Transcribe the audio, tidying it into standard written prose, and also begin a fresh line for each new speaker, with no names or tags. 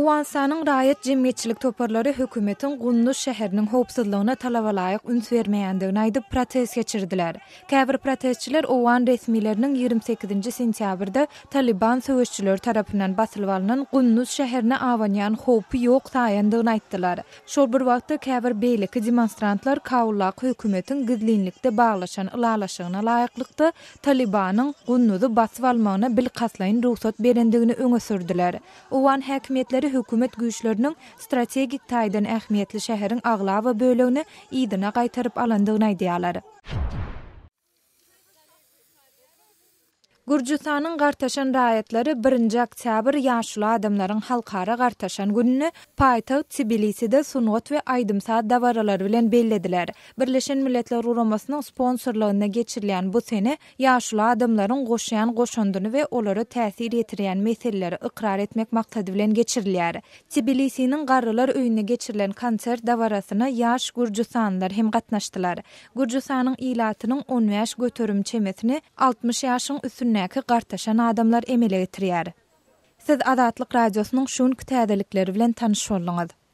Awwansanyň raýat jemgyýetçilik toparlary hökümetin Gunnuz şäheriniň howpsuzlygyna talaba laýyk üns bermeýändigini aýdyp protest geçirdiler. Käbir protestçiler Owwan resmileriniň 28 sentýabrda Taliban söwüşçüleri tarapyndan basylyp alynan Gunnuz şäherine awanýan howpy ýok saýandygyny aýtdylar. Şol bir wagtda käbir beýleki demonstrantlar Kabullaky hökümetiň gizlinlikde baglaşan ulalaşygyna laýyklykda Talibanyň Gunnuzy basyp almagyna bilkaslaýyn ruhsat berendigini öňe sürdiler. Owwan häkimetleri hökümet güýçleriniň strategik taýdan ähmiýetli şäheriň agla we bölegini ýygyna gaýtaryp alandygyny aýdýarlar. Gürjistanyň gartaşan raýatlary 1-nji oktýabr ýaşly adamlaryň halkara gartaşan gününi paýtagy Tbiliside sungat we aýdymsat dawaralary bilen bellediler. Birleşen Milletler Guramasynyň sponsorlygyna geçirilýän bu sene ýaşly adamlaryň goşýan goşandyny we olary täsir ýetirýän meseleleri ikrar etmek maksady bilen geçirilýär. Tbilisiň garrylar öýüne geçirilen konsert dawarasyna ýaş Gürjistanlylar hem gatnaşdylar. Gürjistanyň ilatynyň 10 ýaş göterim çemesini 60 ýaşyň üstüne gartaşan adamlar emele getirýär. Siz Azatlyk radiosynyň şuň täzelikleri bilen tanış boldyňyz.